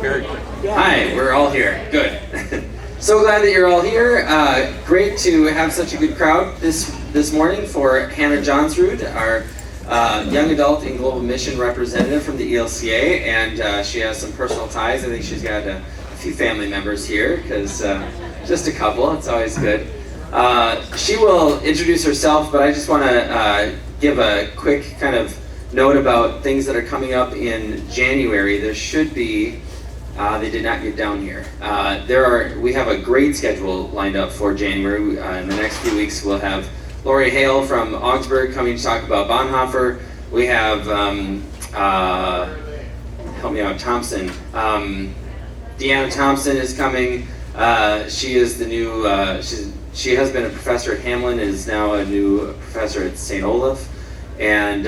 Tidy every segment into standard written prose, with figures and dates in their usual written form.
Very good. Hi, we're all here. Good. So glad that you're all here. Great to have such a good crowd this morning for Hannah Johnsrud, our young adult and global mission representative from the ELCA, and she has some personal ties. I think she's got a few family members here, because just a couple, it's always good. She will introduce herself, but I just want to give a quick kind of note about things that are coming up in January. There should be, they did not get down here. We have a great schedule lined up for January. In the next few weeks we'll have Lori Hale from Augsburg coming to talk about Bonhoeffer. We have, help me out, Thompson. Deanna Thompson is coming. She is the new, she has been a professor at Hamlin, is now a new professor at St. Olaf, and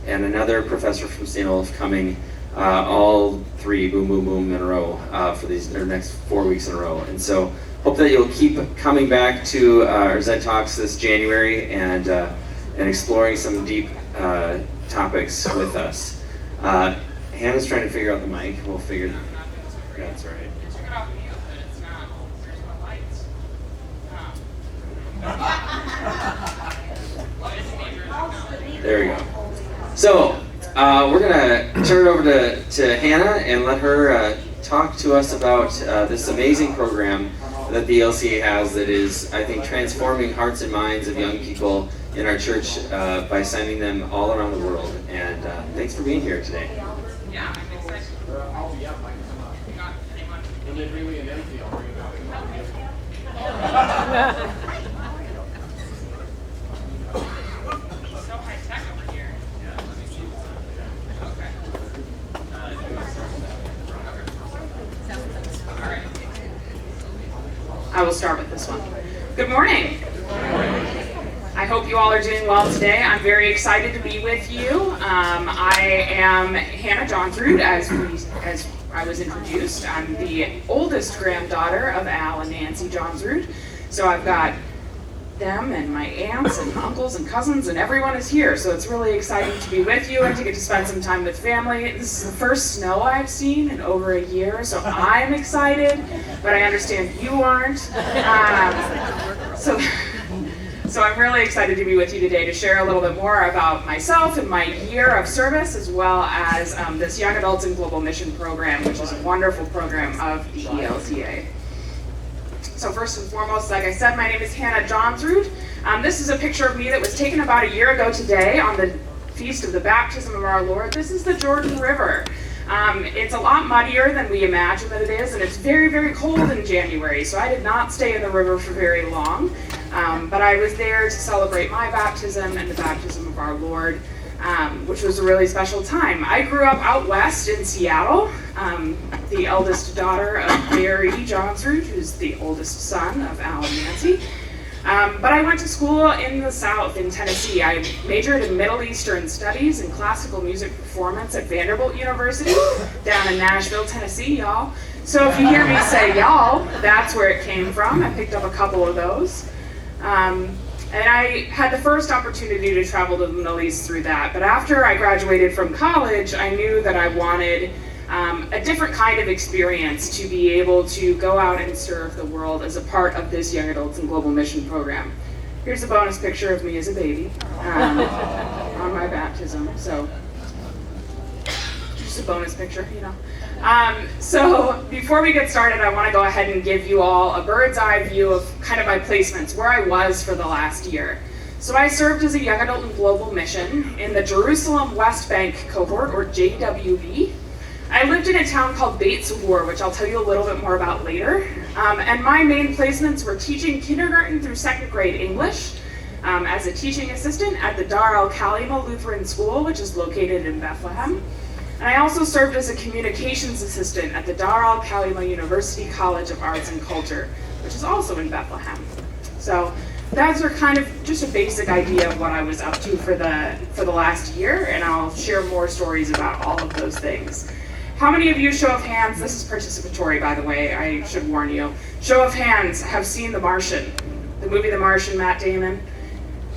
another professor from St. Olaf coming, all three, boom, boom, boom, in a row for these next 4 weeks in a row. And so hope that you'll keep coming back to our ZED Talks this January and exploring some deep topics with us. Hannah's trying to figure out the mic. We'll figure that's right. There we go. So we're gonna turn it over to Hannah and let her talk to us about this amazing program that the ELCA has that is, I think, transforming hearts and minds of young people in our church by sending them all around the world. And thanks for being here today. Yeah, I'm excited. I'll be up. I can come up. And then really an empty, I'll bring it back. So high tech over here. Okay. All right. I will start with this one. Good morning. I hope you all are doing well today. I'm very excited to be with you. I am Hannah Johnsrud, as I was introduced. I'm the oldest granddaughter of Al and Nancy Johnsrud. So I've got them and my aunts and uncles and cousins, and everyone is here. So it's really exciting to be with you and to get to spend some time with family. This is the first snow I've seen in over a year, so I'm excited, but I understand you aren't. So I'm really excited to be with you today to share a little bit more about myself and my year of service, as well as this Young Adults in Global Mission program, which is a wonderful program of the ELCA. So first and foremost, like I said, my name is Hannah Johnsrud. This is a picture of me that was taken about a year ago today on the feast of the baptism of our Lord. This is the Jordan River. It's a lot muddier than we imagine that it is, and it's very, very cold in January, so I did not stay in the river for very long. But I was there to celebrate my baptism and the baptism of our Lord, which was a really special time. I grew up out west in Seattle, the eldest daughter of Barry Johnsrud, who's the oldest son of Al and Nancy. But I went to school in the South, in Tennessee. I majored in Middle Eastern Studies and Classical Music Performance at Vanderbilt University, down in Nashville, Tennessee, y'all. So if you hear me say y'all, that's where it came from. I picked up a couple of those. And I had the first opportunity to travel to the Middle East through that. But after I graduated from college, I knew that I wanted a different kind of experience to be able to go out and serve the world as a part of this Young Adults in Global Mission program. Here's a bonus picture of me as a baby on my baptism. So just a bonus picture, you know. So before we get started, I want to go ahead and give you all a bird's eye view of kind of my placements, where I was for the last year. So I served as a Young Adult in Global Mission in the Jerusalem West Bank cohort, or JWB. I lived in a town called Beit Zuhur, which I'll tell you a little bit more about later. And my main placements were teaching kindergarten through second grade English as a teaching assistant at the Dar al-Kalima Lutheran School, which is located in Bethlehem. And I also served as a communications assistant at the Dar al-Kalima University College of Arts and Culture, which is also in Bethlehem. So those are kind of just a basic idea of what I was up to for the last year, and I'll share more stories about all of those things. How many of you, show of hands, this is participatory by the way, I should warn you, show of hands have seen The Martian, the movie The Martian, Matt Damon?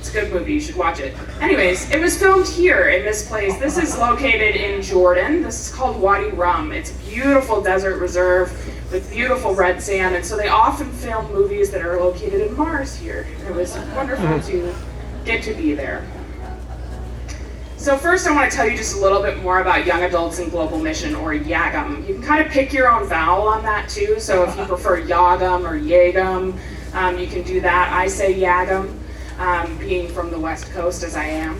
It's a good movie, you should watch it. Anyways, it was filmed here in this place. This is located in Jordan. This is called Wadi Rum. It's a beautiful desert reserve with beautiful red sand, and so they often film movies that are located in Mars here. It was wonderful to get to be there. So first I want to tell you just a little bit more about Young Adults in Global Mission, or YAGM. You can kind of pick your own vowel on that too, so if you prefer YAGM or YAGM, you can do that. I say YAGM. Being from the West Coast as I am.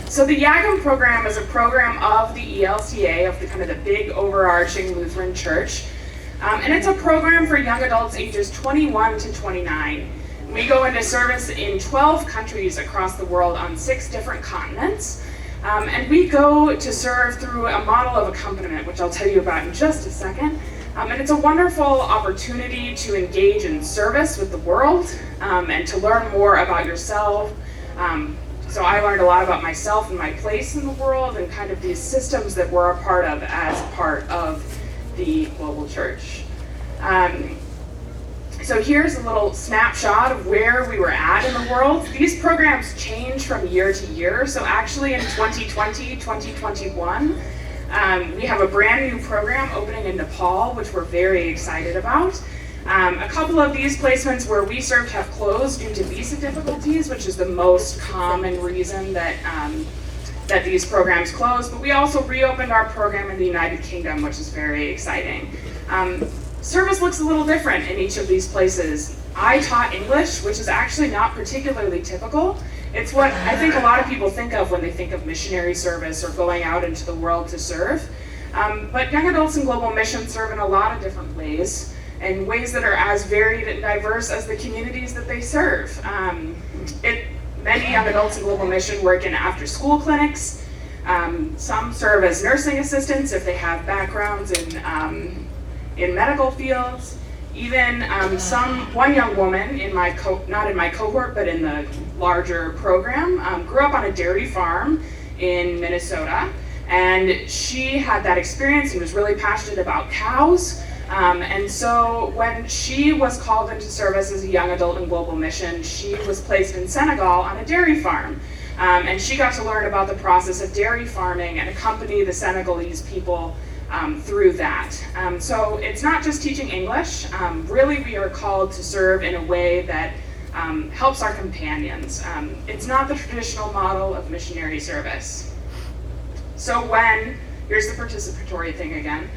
So the YAGM program is a program of the ELCA, of the kind of the big overarching Lutheran Church. And it's a program for young adults ages 21 to 29. We go into service in 12 countries across the world on 6 different continents. And we go to serve through a model of accompaniment, which I'll tell you about in just a second. And it's a wonderful opportunity to engage in service with the world and to learn more about yourself. So I learned a lot about myself and my place in the world and kind of these systems that we're a part of as part of the global church. So here's a little snapshot of where we were at in the world. These programs change from year to year. So actually in 2020, 2021, we have a brand new program opening in Nepal, which we're very excited about. A couple of these placements where we served have closed due to visa difficulties, which is the most common reason that that these programs close. But we also reopened our program in the United Kingdom, which is very exciting. Service looks a little different in each of these places. I taught English, which is actually not particularly typical. It's what I think a lot of people think of when they think of missionary service or going out into the world to serve. But Young Adults in Global Mission serve in a lot of different ways, and ways that are as varied and diverse as the communities that they serve. Many Young Adults in Global Mission work in after-school clinics. Some serve as nursing assistants if they have backgrounds in medical fields. Even one young woman in my not in my cohort, but in the larger program, grew up on a dairy farm in Minnesota, and she had that experience and was really passionate about cows. And so when she was called into service as a young adult in Global Mission, she was placed in Senegal on a dairy farm. And she got to learn about the process of dairy farming and accompany the Senegalese people through that. So it's not just teaching English. Really, we are called to serve in a way that helps our companions. It's not the traditional model of missionary service. So here's the participatory thing again.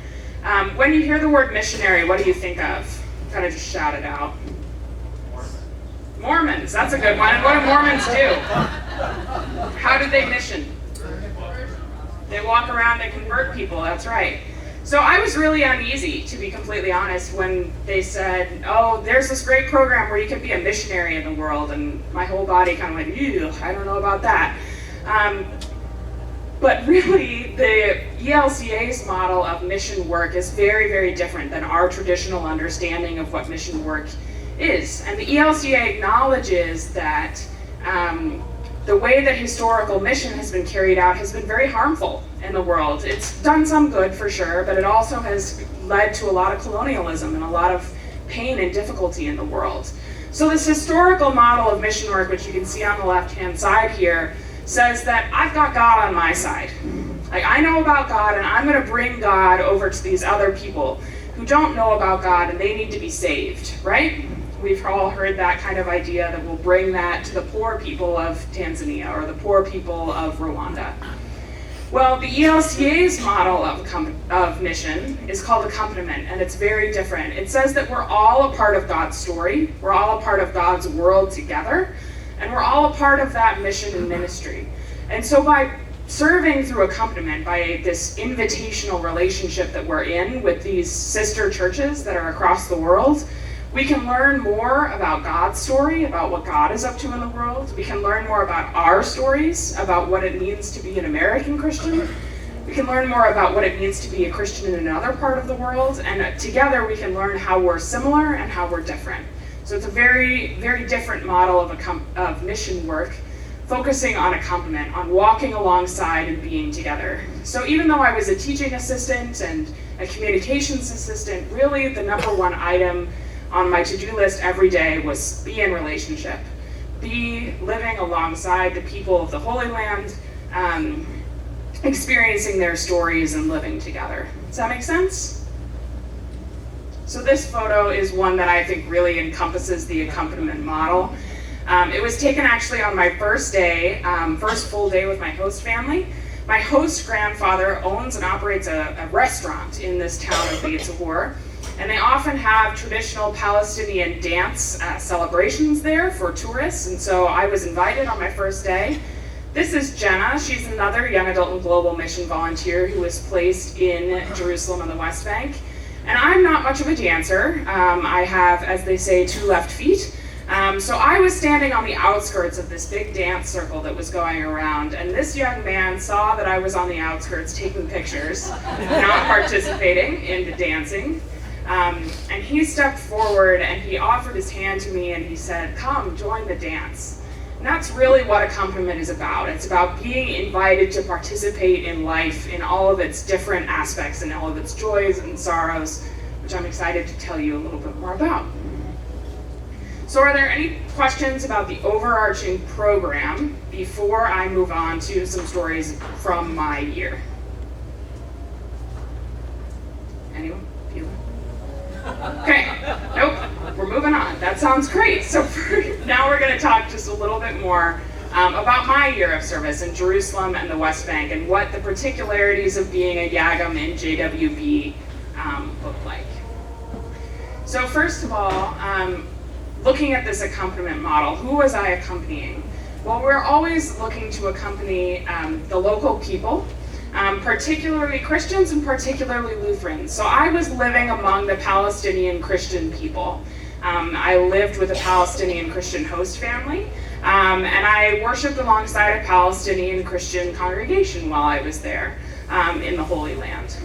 When you hear the word missionary, what do you think of? Kind of just shout it out. Mormons, that's a good one. And what do Mormons do? How do they mission? They walk around and convert people, that's right. So I was really uneasy, to be completely honest, when they said, oh, there's this great program where you can be a missionary in the world, and my whole body kind of went, ew, I don't know about that. But really, the ELCA's model of mission work is very, very different than our traditional understanding of what mission work is. And the ELCA acknowledges that the way that historical mission has been carried out has been very harmful in the world. It's done some good for sure, but it also has led to a lot of colonialism and a lot of pain and difficulty in the world. So this historical model of mission work, which you can see on the left-hand side here, says that I've got God on my side. Like, I know about God, and I'm going to bring God over to these other people who don't know about God, and they need to be saved, right? We've all heard that kind of idea, that we'll bring that to the poor people of Tanzania or the poor people of Rwanda. Well, the ELCA's model of mission is called accompaniment, and it's very different. It says that we're all a part of God's story, we're all a part of God's world together, and we're all a part of that mission and ministry. And so by serving through accompaniment, by this invitational relationship that we're in with these sister churches that are across the world, we can learn more about God's story, about what God is up to in the world. We can learn more about our stories, about what it means to be an American Christian. We can learn more about what it means to be a Christian in another part of the world, and together we can learn how we're similar and how we're different. So it's a very, very different model of mission work, focusing on accompaniment, on walking alongside and being together. So even though I was a teaching assistant and a communications assistant, really the number one item on my to-do list every day was be in relationship. be living alongside the people of the Holy Land, experiencing their stories and living together. Does that make sense? So this photo is one that I think really encompasses the accompaniment model. It was taken actually on my first day, first full day with my host family. My host grandfather owns and operates a restaurant in this town of Beit Zahor, and they often have traditional Palestinian dance celebrations there for tourists, and so I was invited on my first day. This is Jenna. She's another young adult and global mission volunteer who was placed in Jerusalem and the West Bank. And I'm not much of a dancer. I have, as they say, 2 left feet. So I was standing on the outskirts of this big dance circle that was going around, and this young man saw that I was on the outskirts taking pictures, not participating in the dancing. And he stepped forward and he offered his hand to me and he said, "Come, join the dance." And that's really what accompaniment is about. It's about being invited to participate in life in all of its different aspects and all of its joys and sorrows, which I'm excited to tell you a little bit more about. So are there any questions about the overarching program before I move on to some stories from my year? Anyone? Okay, nope, we're moving on. That sounds great. So now we're going to talk just a little bit more about my year of service in Jerusalem and the West Bank and what the particularities of being a YAGM in JWB look like. So first of all, looking at this accompaniment model, who was I accompanying? Well, we're always looking to accompany the local people, particularly Christians and particularly Lutherans. So I was living among the Palestinian Christian people. I lived with a Palestinian Christian host family, and I worshiped alongside a Palestinian Christian congregation while I was there in the Holy Land.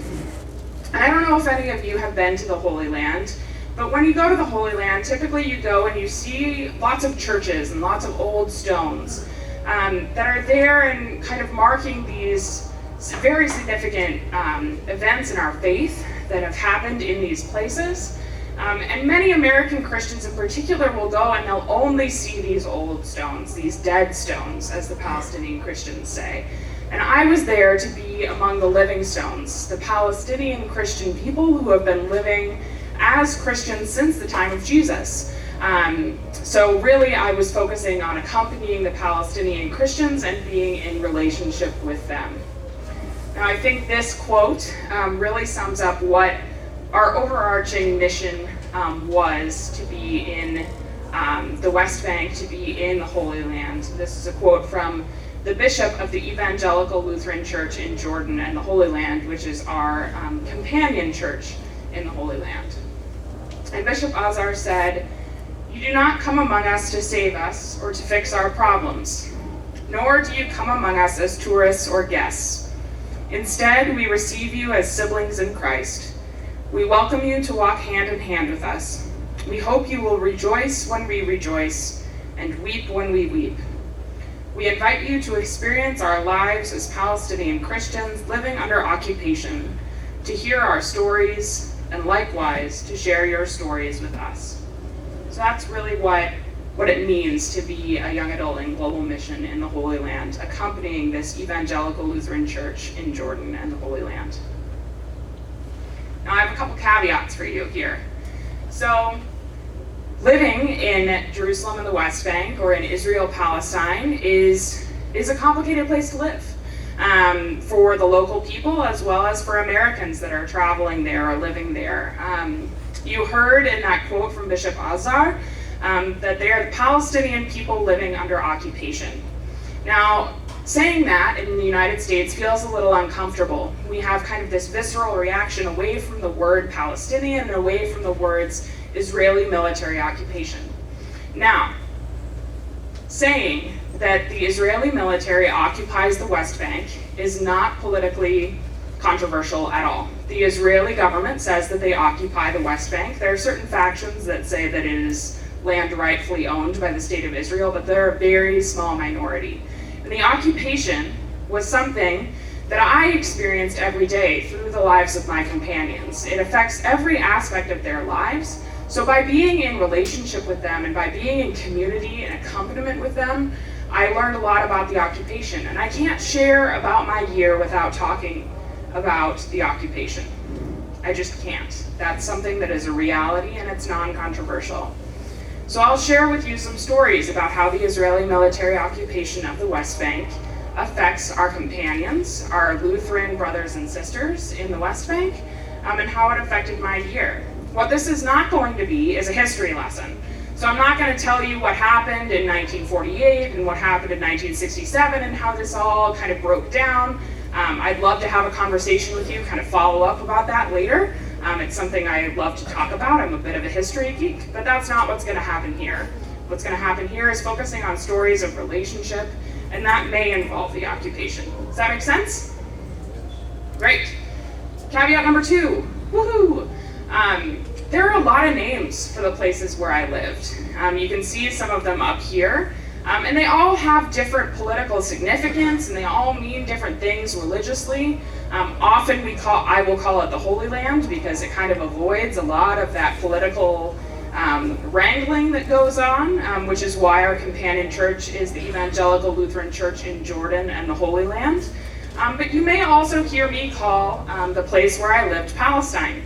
And I don't know if any of you have been to the Holy Land, but when you go to the Holy Land, typically you go and you see lots of churches and lots of old stones that are there and kind of marking these very significant events in our faith that have happened in these places. And many American Christians in particular will go and they'll only see these old stones, these dead stones, as the Palestinian Christians say. And I was there to be among the living stones, the Palestinian Christian people who have been living as Christians since the time of Jesus. So really I was focusing on accompanying the Palestinian Christians and being in relationship with them. Now I think this quote really sums up what our overarching mission was to be in the West Bank, to be in the Holy Land. This is a quote from the Bishop of the Evangelical Lutheran Church in Jordan and the Holy Land, which is our companion church in the Holy Land. And Bishop Azar said, "You do not come among us to save us or to fix our problems, nor do you come among us as tourists or guests. Instead, we receive you as siblings in Christ. We welcome you to walk hand in hand with us. We hope you will rejoice when we rejoice and weep when we weep. We invite you to experience our lives as Palestinian Christians living under occupation, to hear our stories, and likewise to share your stories with us." So that's really what it means to be a young adult in global mission in the Holy Land, accompanying this Evangelical Lutheran Church in Jordan and the Holy Land. Now I have a couple caveats for you here. So living in Jerusalem and the West Bank, or in Israel, Palestine, is a complicated place to live. For the local people as well as for Americans that are traveling there or living there. You heard in that quote from Bishop Azar that they are the Palestinian people living under occupation. Now, saying that in the United States feels a little uncomfortable. We have kind of this visceral reaction away from the word Palestinian and away from the words Israeli military occupation. Now, saying that the Israeli military occupies the West Bank is not politically controversial at all. The Israeli government says that they occupy the West Bank. There are certain factions that say that it is land rightfully owned by the state of Israel, but they're a very small minority. And the occupation was something that I experienced every day through the lives of my companions. It affects every aspect of their lives, So by being in relationship with them and by being in community and accompaniment with them, I learned a lot about the occupation. And I can't share about my year without talking about the occupation. I just can't. That's something that is a reality and it's non-controversial. So I'll share with you some stories about how the Israeli military occupation of the West Bank affects our companions, our Lutheran brothers and sisters in the West Bank, and how it affected my year. What this is not going to be is a history lesson. So I'm not going to tell you what happened in 1948 and what happened in 1967 and how this all kind of broke down. I'd love to have a conversation with you, kind of follow up about that later. It's something I love to talk about. I'm a bit of a history geek, but that's not what's going to happen here. What's going to happen here is focusing on stories of relationship, and that may involve the occupation. Does that make sense? Great. Caveat number 2, woohoo! There are a lot of names for the places where I lived. You can see some of them up here, and they all have different political significance, and they all mean different things religiously. Often I will call it the Holy Land because it kind of avoids a lot of that political wrangling that goes on, which is why our companion church is the Evangelical Lutheran Church in Jordan and the Holy Land. But you may also hear me call the place where I lived Palestine.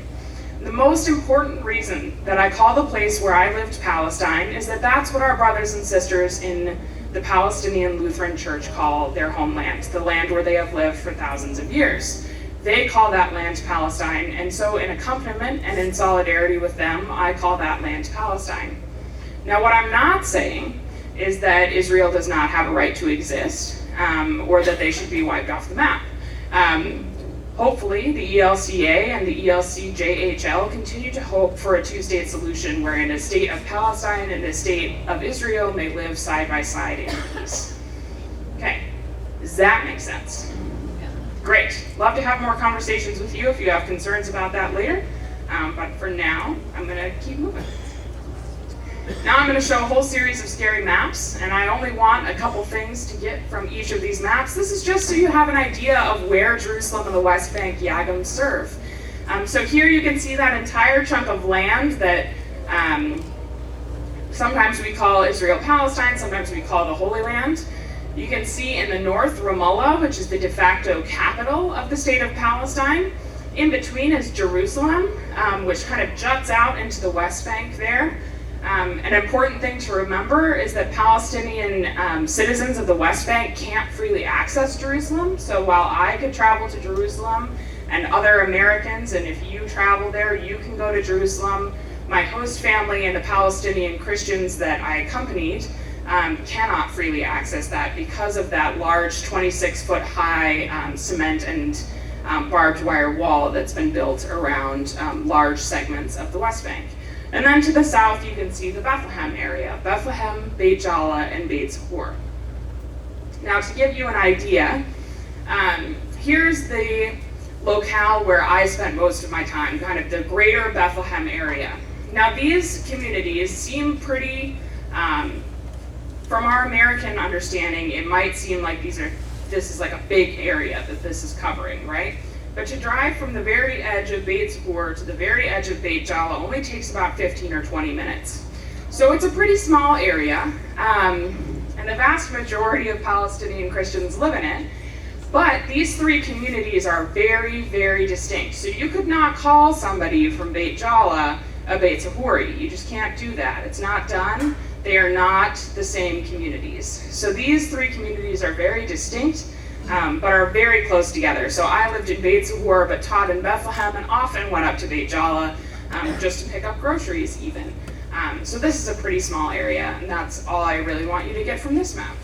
The most important reason that I call the place where I lived Palestine is that that's what our brothers and sisters in the Palestinian Lutheran Church call their homeland, the land where they have lived for thousands of years. They call that land Palestine, and so in accompaniment and in solidarity with them, I call that land Palestine. Now, what I'm not saying is that Israel does not have a right to exist, or that they should be wiped off the map. Hopefully, the ELCA and the ELCJHL continue to hope for a two-state solution wherein a state of Palestine and a state of Israel may live side by side in peace. Okay, does that make sense? Great. Love to have more conversations with you if you have concerns about that later. But for now, I'm going to keep moving. Now I'm going to show a whole series of scary maps, and I only want a couple things to get from each of these maps. This is just so you have an idea of where Jerusalem and the West Bank YAGM serve. So here you can see that entire chunk of land that sometimes we call Israel-Palestine, sometimes we call the Holy Land. You can see in the north Ramallah, which is the de facto capital of the state of Palestine. In between is Jerusalem, which kind of juts out into the West Bank there. An important thing to remember is that Palestinian citizens of the West Bank can't freely access Jerusalem. So while I could travel to Jerusalem and other Americans, and if you travel there, you can go to Jerusalem, my host family and the Palestinian Christians that I accompanied cannot freely access that because of that large 26-foot high cement and barbed wire wall that's been built around large segments of the West Bank. And then to the south, you can see the Bethlehem area, Bethlehem, Beit Jala, and Beit Zahor. Now, to give you an idea, here's the locale where I spent most of my time, kind of the greater Bethlehem area. Now, these communities seem pretty, from our American understanding, it might seem like this is like a big area that this is covering, right? But to drive from the very edge of Beit Zahor to the very edge of Beit Jala only takes about 15 or 20 minutes. So it's a pretty small area, and the vast majority of Palestinian Christians live in it. But these three communities are very, very distinct. So you could not call somebody from Beit Jala a Beit Zahori. You just can't do that. It's not done. They are not the same communities. So these three communities are very distinct, but are very close together. So I lived in Beit Zahor, but taught in Bethlehem, and often went up to Beit Jala just to pick up groceries even. So this is a pretty small area, and that's all I really want you to get from this map.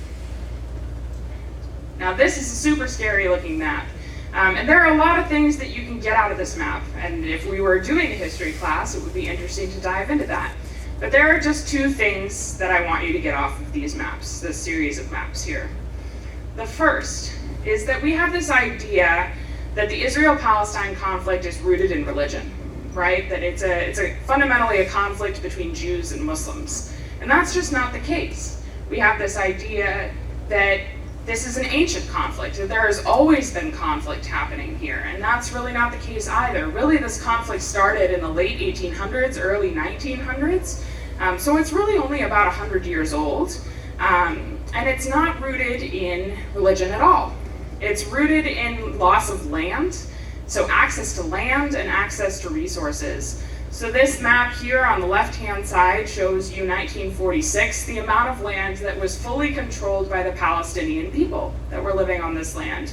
Now this is a super scary looking map. And there are a lot of things that you can get out of this map, and if we were doing a history class, it would be interesting to dive into that. But there are just two things that I want you to get off of these maps, this series of maps here. The first is that we have this idea that the Israel-Palestine conflict is rooted in religion, right? That it's fundamentally a conflict between Jews and Muslims. And that's just not the case. We have this idea that this is an ancient conflict. There has always been conflict happening here, and that's really not the case either. Really, this conflict started in the late 1800s, early 1900s, so it's really only about 100 years old, and it's not rooted in religion at all. It's rooted in loss of land, so access to land and access to resources. So this map here on the left-hand side shows you 1946, the amount of land that was fully controlled by the Palestinian people that were living on this land.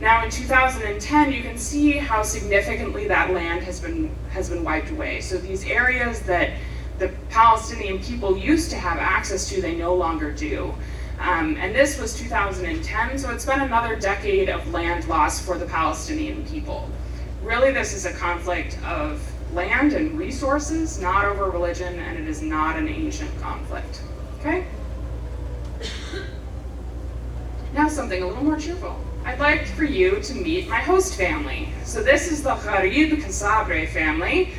Now in 2010, you can see how significantly that land has been wiped away. So these areas that the Palestinian people used to have access to, they no longer do. And this was 2010, so it's been another decade of land loss for the Palestinian people. Really, this is a conflict of land and resources, not over religion, and it is not an ancient conflict. Okay? Now something a little more cheerful. I'd like for you to meet my host family. So this is the Gharib Kasabre family.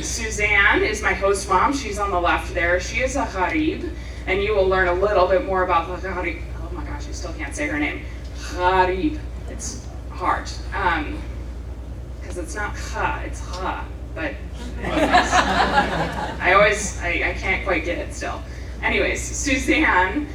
Suzanne is my host mom. She's on the left there. She is a Gharib, and you will learn a little bit more about the Gharib. Oh my gosh, I still can't say her name. Gharib. It's hard. Because it's not ha, it's ha. But I can't quite get it still. Anyways, Suzanne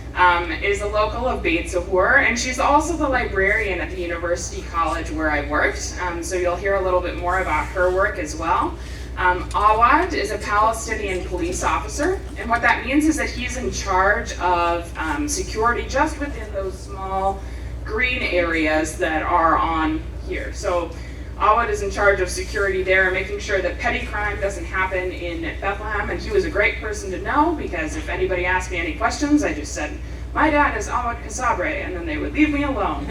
is a local of Beit Zahur, and she's also the librarian at the University College where I worked, so you'll hear a little bit more about her work as well. Awad is a Palestinian police officer, and what that means is that he's in charge of security just within those small green areas that are on here. So Awad is in charge of security there, making sure that petty crime doesn't happen in Bethlehem, and he was a great person to know because if anybody asked me any questions, I just said, my dad is Awad Kasabre, and then they would leave me alone.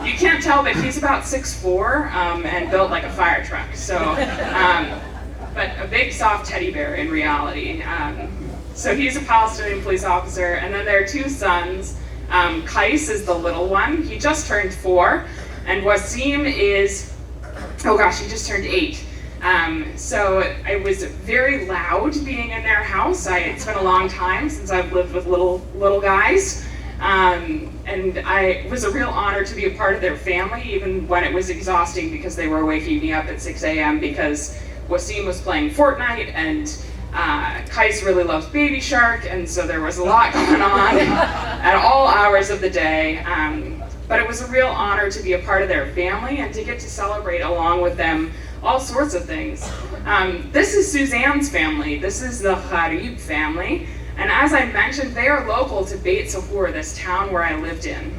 You can't tell, but he's about 6'4", and built like a fire truck, so, but a big soft teddy bear in reality. So he's a Palestinian police officer, and then there are two sons. Kais is the little one, he just turned 4. And Wasim is, oh gosh, he just turned 8. So it was very loud being in their house. It's been a long time since I've lived with little guys. And it was a real honor to be a part of their family, even when it was exhausting because they were waking me up at 6 a.m. because Wasim was playing Fortnite and Kais really loves Baby Shark, and so there was a lot going on at all hours of the day. But it was a real honor to be a part of their family and to get to celebrate along with them all sorts of things. This is Suzanne's family. This is the Gharib family. And as I mentioned, they are local to Beit Zahur, this town where I lived in.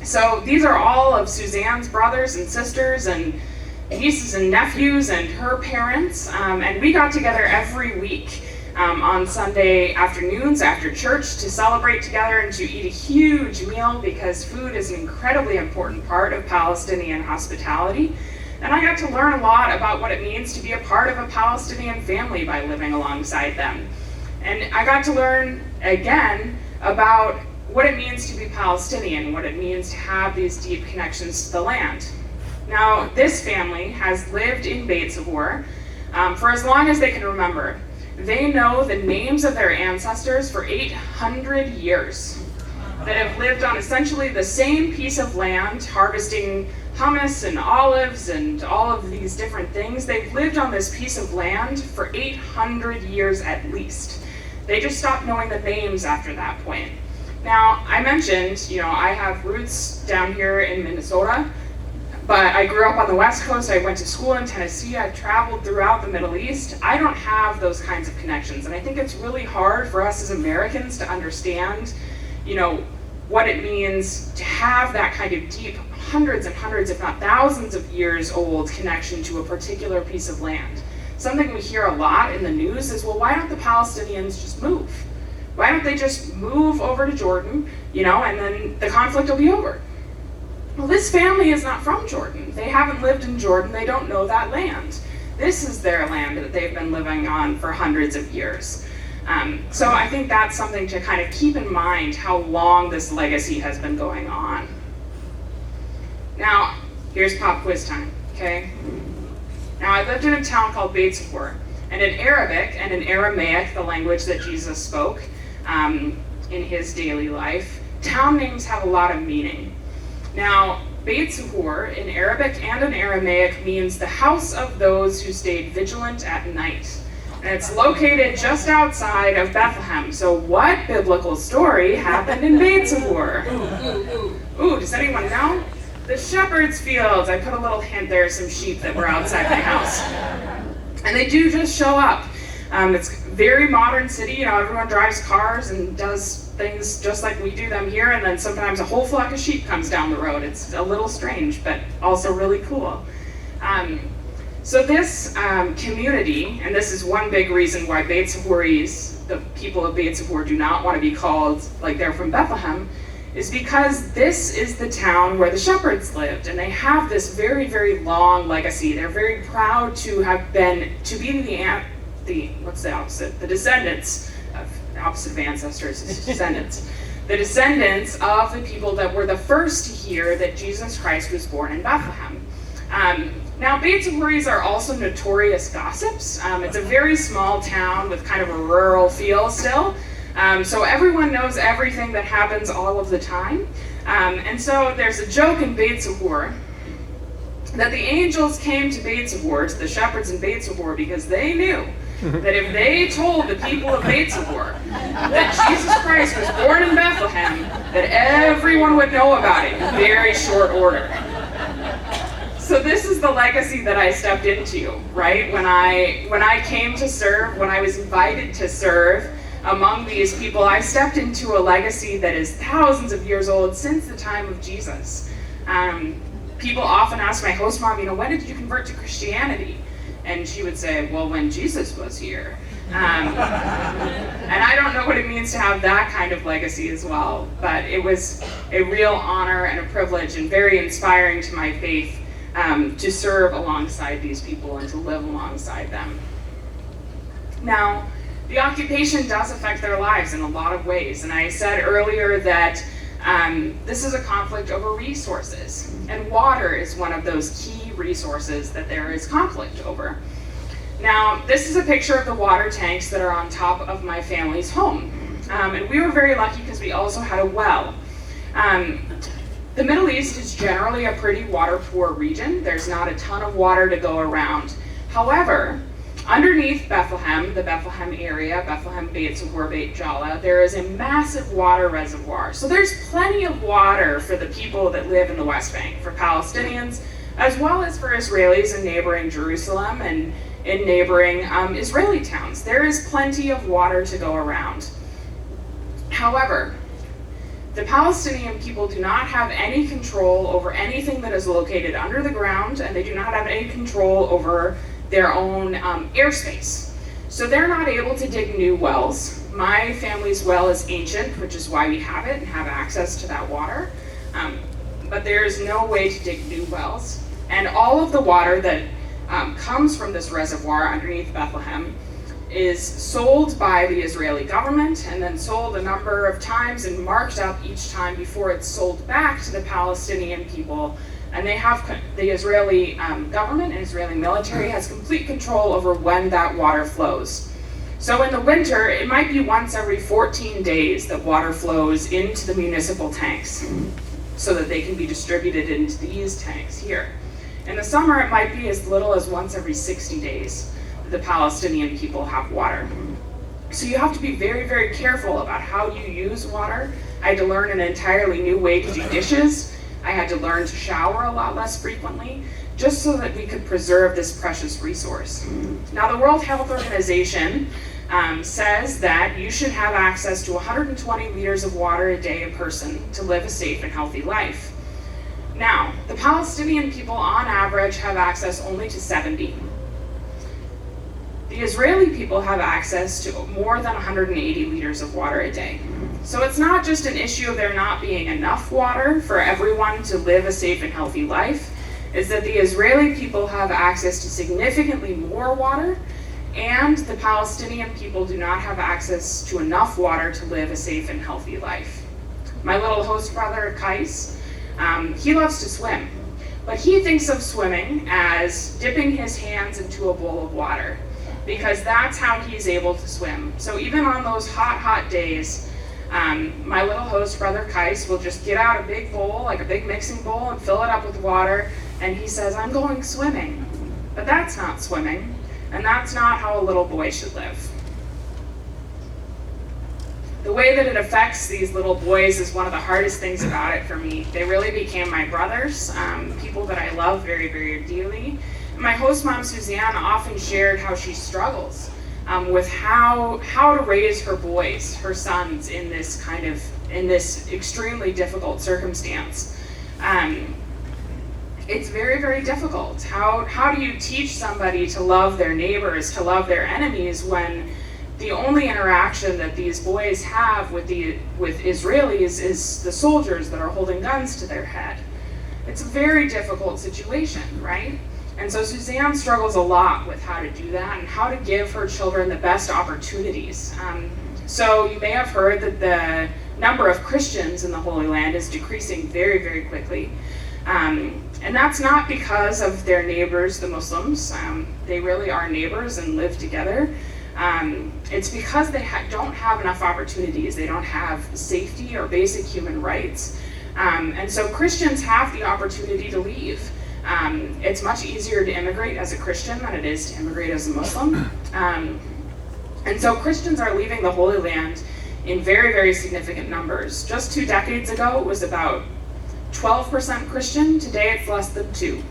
So these are all of Suzanne's brothers and sisters and nieces and nephews and her parents. And we got together every week on Sunday afternoons after church to celebrate together and to eat a huge meal because food is an incredibly important part of Palestinian hospitality. And I got to learn a lot about what it means to be a part of a Palestinian family by living alongside them. And I got to learn, again, about what it means to be Palestinian, what it means to have these deep connections to the land. Now, this family has lived in Beit Zahur for as long as they can remember. They know the names of their ancestors for 800 years that have lived on essentially the same piece of land, harvesting hummus and olives and all of these different things. They've lived on this piece of land for 800 years at least. They just stopped knowing the names after that point. Now, I mentioned, I have roots down here in Minnesota, but I grew up on the West Coast. I went to school in Tennessee. I've traveled throughout the Middle East. I don't have those kinds of connections, and I think it's really hard for us as Americans to understand, what it means to have that kind of deep, hundreds and hundreds, if not thousands of years old connection to a particular piece of land. Something we hear a lot in the news is, well, why don't the Palestinians just move? Why don't they just move over to Jordan, and then the conflict will be over? Well, this family is not from Jordan. They haven't lived in Jordan. They don't know that land. This is their land that they've been living on for hundreds of years. So I think that's something to kind of keep in mind, how long this legacy has been going on. Now, here's pop quiz time, okay? Now, I lived in a town called Beit Zahur, and in Arabic and in Aramaic, the language that Jesus spoke, in in his daily life, town names have a lot of meaning. Now, Beit Zuhur in Arabic and in Aramaic means the house of those who stayed vigilant at night. And it's located just outside of Bethlehem. So what biblical story happened in Beit Zuhur? Ooh, does anyone know? The shepherd's fields. I put a little hint there, some sheep that were outside my house. And they do just show up. It's a very modern city, everyone drives cars and does things just like we do them here, and then sometimes a whole flock of sheep comes down the road. It's a little strange, but also really cool. So this community, and this is one big reason why Beit Zuhuris, the people of Beit Zuhur, do not want to be called like they're from Bethlehem, is because this is the town where the shepherds lived, and they have this very, very long legacy. They're very proud to be the descendants of, the opposite of ancestors is descendants. The descendants of the people that were the first to hear that Jesus Christ was born in Bethlehem. Now, Beit Zuhuris are also notorious gossips. It's a very small town with kind of a rural feel still. So everyone knows everything that happens all of the time. And so there's a joke in Beit Zuhur that the angels came to Beit Zuhur, to the shepherds in Beit Zuhur, because they knew that if they told the people of Beit Zuhur that Jesus Christ was born in Bethlehem, that everyone would know about it in very short order. So this is the legacy that I stepped into, right? When I came to serve, when I was invited to serve among these people, I stepped into a legacy that is thousands of years old, since the time of Jesus. People often ask my host mom, when did you convert to Christianity? And she would say, well, when Jesus was here. And I don't know what it means to have that kind of legacy as well, but it was a real honor and a privilege and very inspiring to my faith to serve alongside these people and to live alongside them. Now, the occupation does affect their lives in a lot of ways, and I said earlier that this is a conflict over resources, and water is one of those key resources that there is conflict over. Now, this is a picture of the water tanks that are on top of my family's home, and we were very lucky because we also had a well. The Middle East is generally a pretty water-poor region. There's not a ton of water to go around. However, underneath Bethlehem, the Bethlehem area, Bethlehem, Beit Zuhur, Beit Jala, there is a massive water reservoir. So there's plenty of water for the people that live in the West Bank, for Palestinians, as well as for Israelis in neighboring Jerusalem and in neighboring Israeli towns. There is plenty of water to go around. However, the Palestinian people do not have any control over anything that is located under the ground, and they do not have any control over their own airspace. So they're not able to dig new wells. My family's well is ancient, which is why we have it and have access to that water. But there is no way to dig new wells. And all of the water that comes from this reservoir underneath Bethlehem is sold by the Israeli government and then sold a number of times and marked up each time before it's sold back to the Palestinian people. And they have, the Israeli government and Israeli military has complete control over when that water flows. So in the winter, it might be once every 14 days that water flows into the municipal tanks so that they can be distributed into these tanks here. In the summer, it might be as little as once every 60 days that the Palestinian people have water. So you have to be very, very careful about how you use water. I had to learn an entirely new way to do dishes. I had to learn to shower a lot less frequently, just so that we could preserve this precious resource. Now, the World Health Organization says that you should have access to 120 liters of water a day a person to live a safe and healthy life. Now, the Palestinian people on average have access only to 70. The Israeli people have access to more than 180 liters of water a day. So it's not just an issue of there not being enough water for everyone to live a safe and healthy life, it's that the Israeli people have access to significantly more water, and the Palestinian people do not have access to enough water to live a safe and healthy life. My little host brother, Kais, he loves to swim, but he thinks of swimming as dipping his hands into a bowl of water, because that's how he's able to swim. So even on those hot, hot days, My little host, Brother Kais, will just get out a big bowl, like a big mixing bowl, and fill it up with water, and he says, "I'm going swimming." But that's not swimming, and that's not how a little boy should live. The way that it affects these little boys is one of the hardest things about it for me. They really became my brothers, people that I love very, very dearly. And my host mom, Suzanne, often shared how she struggles with how to raise her boys, her sons, in this extremely difficult circumstance. It's very, very difficult. How do you teach somebody to love their neighbors, to love their enemies, when the only interaction that these boys have with Israelis is the soldiers that are holding guns to their head? It's a very difficult situation, right? And so Suzanne struggles a lot with how to do that and how to give her children the best opportunities. So you may have heard that the number of Christians in the Holy Land is decreasing very, very quickly. And that's not because of their neighbors, the Muslims. They really are neighbors and live together. It's because they don't have enough opportunities. They don't have safety or basic human rights. And so Christians have the opportunity to leave. It's much easier to immigrate as a Christian than it is to immigrate as a Muslim. And so Christians are leaving the Holy Land in very, very significant numbers. Just 2 decades ago, it was about 12% Christian. Today, it's less than 2%.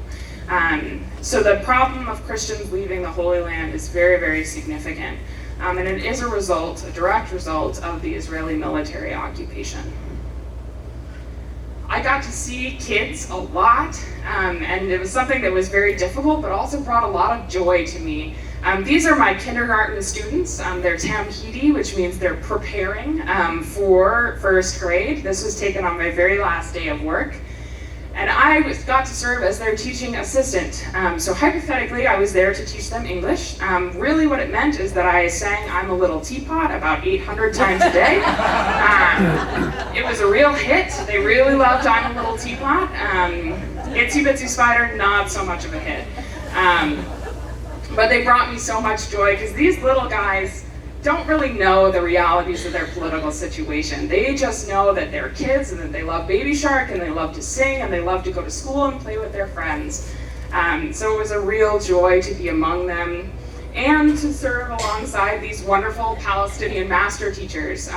So the problem of Christians leaving the Holy Land is very, very significant. And it is a direct result of the Israeli military occupation. I got to see kids a lot, and it was something that was very difficult, but also brought a lot of joy to me. These are my kindergarten students. They're Tamhidi, which means they're preparing for first grade. This was taken on my very last day of work. And I got to serve as their teaching assistant. So hypothetically, I was there to teach them English. Really what it meant is that I sang "I'm a Little Teapot" about 800 times a day. It was a real hit. They really loved "I'm a Little Teapot." "Itsy Bitsy Spider," not so much of a hit. But they brought me so much joy because these little guys don't really know the realities of their political situation. They just know that they're kids and that they love Baby Shark and they love to sing and they love to go to school and play with their friends. So it was a real joy to be among them and to serve alongside these wonderful Palestinian master teachers.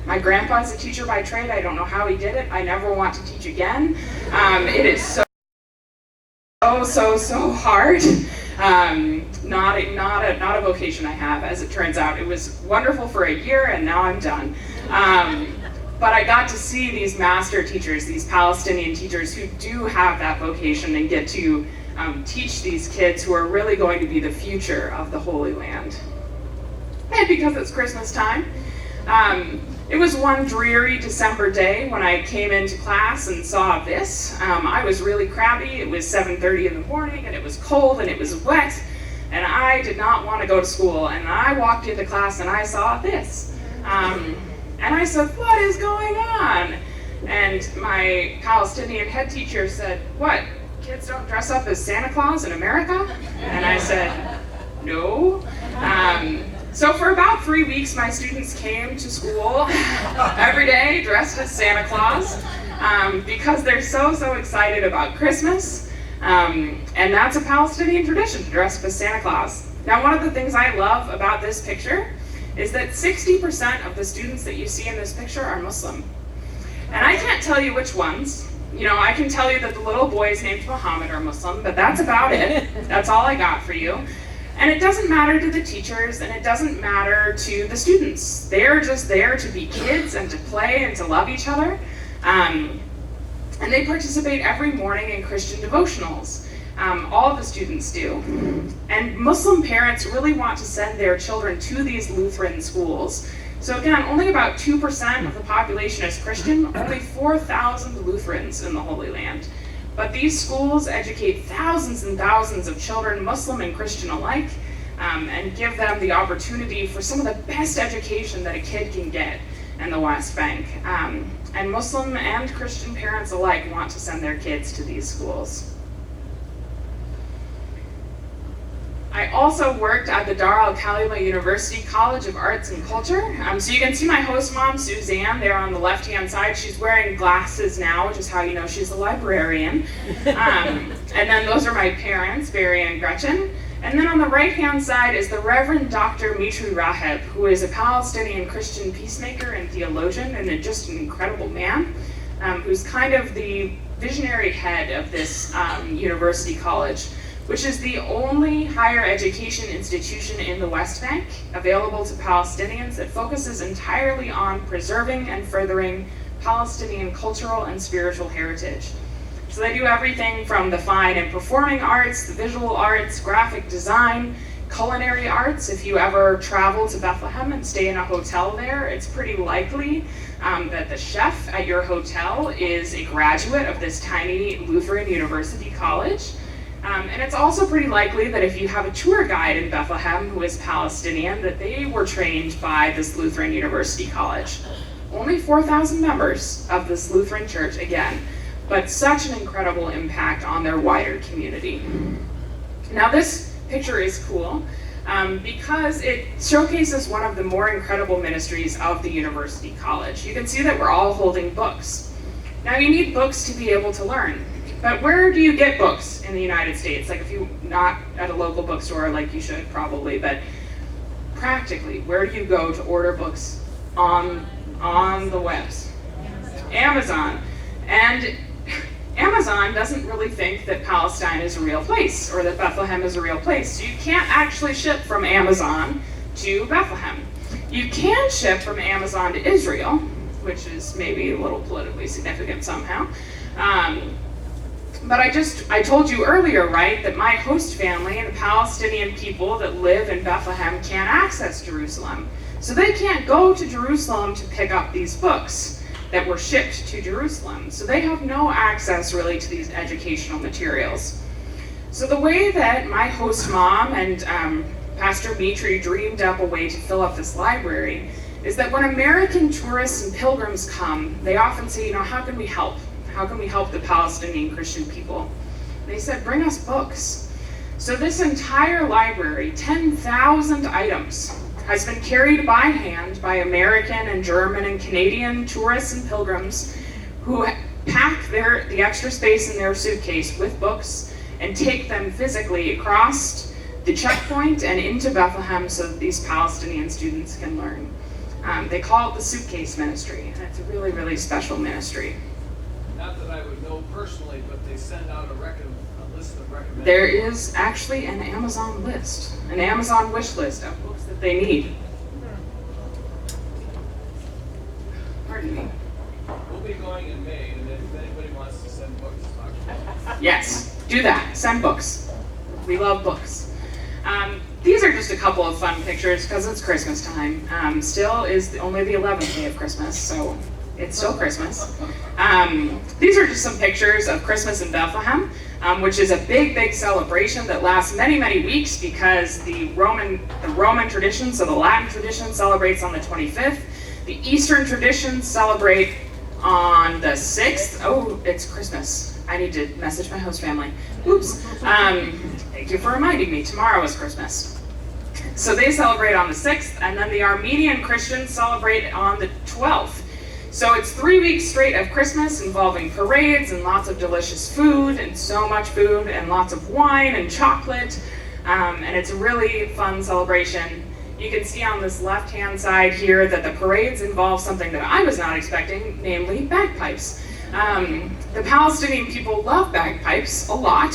My grandpa's a teacher by trade. I don't know how he did it. I never want to teach again. It is so hard. Not a vocation I have, as it turns out. It was wonderful for a year and now I'm done. But I got to see these master teachers, these Palestinian teachers who do have that vocation and get to teach these kids who are really going to be the future of the Holy Land. And because it's Christmas time, it was one dreary December day when I came into class and saw this. I was really crabby. It was 7:30 in the morning and it was cold and it was wet and I did not want to go to school. And I walked into class and I saw this. And I said, "What is going on?" And my Palestinian head teacher said, "What, kids don't dress up as Santa Claus in America?" And I said, "No." So for about 3 weeks, my students came to school every day dressed as Santa Claus because they're so excited about Christmas. And that's a Palestinian tradition, to dress up as Santa Claus. Now, one of the things I love about this picture is that 60% of the students that you see in this picture are Muslim. And I can't tell you which ones. You know, I can tell you that the little boys named Muhammad are Muslim, but that's about it. That's all I got for you. And it doesn't matter to the teachers, and it doesn't matter to the students. They're just there to be kids and to play and to love each other. And they participate every morning in Christian devotionals. All of the students do. And Muslim parents really want to send their children to these Lutheran schools. So again, only about 2% of the population is Christian, only 4,000 Lutherans in the Holy Land. But these schools educate thousands and thousands of children, Muslim and Christian alike, and give them the opportunity for some of the best education that a kid can get in the West Bank. And Muslim and Christian parents alike want to send their kids to these schools. I also worked at the Dar al-Khalima University College of Arts and Culture. So you can see my host mom, Suzanne, there on the left-hand side. She's wearing glasses now, which is how you know she's a librarian. And then those are my parents, Barry and Gretchen. And then on the right-hand side is the Reverend Dr. Mitri Raheb, who is a Palestinian Christian peacemaker and theologian, and just an incredible man, who's kind of the visionary head of this university college, which is the only higher education institution in the West Bank available to Palestinians that focuses entirely on preserving and furthering Palestinian cultural and spiritual heritage. So they do everything from the fine and performing arts, the visual arts, graphic design, culinary arts. If you ever travel to Bethlehem and stay in a hotel there, it's pretty likely that the chef at your hotel is a graduate of this tiny Lutheran University college. And it's also pretty likely that if you have a tour guide in Bethlehem who is Palestinian, that they were trained by this Lutheran University college. Only 4,000 members of this Lutheran church, again, but such an incredible impact on their wider community. Now this picture is cool because it showcases one of the more incredible ministries of the university college. You can see that we're all holding books. Now you need books to be able to learn. But where do you get books in the United States? Like if you're not at a local bookstore, like you should probably, but practically, where do you go to order books on the webs? Amazon. And Amazon doesn't really think that Palestine is a real place or that Bethlehem is a real place. So you can't actually ship from Amazon to Bethlehem. You can ship from Amazon to Israel, which is maybe a little politically significant somehow. But I told you earlier, right, that my host family and the Palestinian people that live in Bethlehem can't access Jerusalem. So they can't go to Jerusalem to pick up these books that were shipped to Jerusalem. So they have no access really to these educational materials. So the way that my host mom and Pastor Mitri dreamed up a way to fill up this library is that when American tourists and pilgrims come, they often say, how can we help? How can we help the Palestinian Christian people? They said, bring us books. So this entire library, 10,000 items, has been carried by hand by American and German and Canadian tourists and pilgrims who pack the extra space in their suitcase with books and take them physically across the checkpoint and into Bethlehem so that these Palestinian students can learn. They call it the suitcase ministry, and it's a really, really special ministry. Not that I would know personally, but they send out a list of recommendations. There is actually an Amazon list, an Amazon wish list of books that they need. Pardon me. We'll be going in May, and if anybody wants to send books, talk to us. Yes, do that. Send books. We love books. These are just a couple of fun pictures because it's Christmas time. Still is only the 11th day of Christmas, so it's still Christmas. These are just some pictures of Christmas in Bethlehem, which is a big, big celebration that lasts many, many weeks because the Roman tradition, so the Latin tradition, celebrates on the 25th. The Eastern traditions celebrate on the 6th. Oh, it's Christmas. I need to message my host family. Oops. Thank you for reminding me. Tomorrow is Christmas. So they celebrate on the 6th, and then the Armenian Christians celebrate on the 12th. So it's 3 weeks straight of Christmas involving parades and lots of delicious food and so much food and lots of wine and chocolate. And it's a really fun celebration. You can see on this left-hand side here that the parades involve something that I was not expecting, namely bagpipes. The Palestinian people love bagpipes a lot,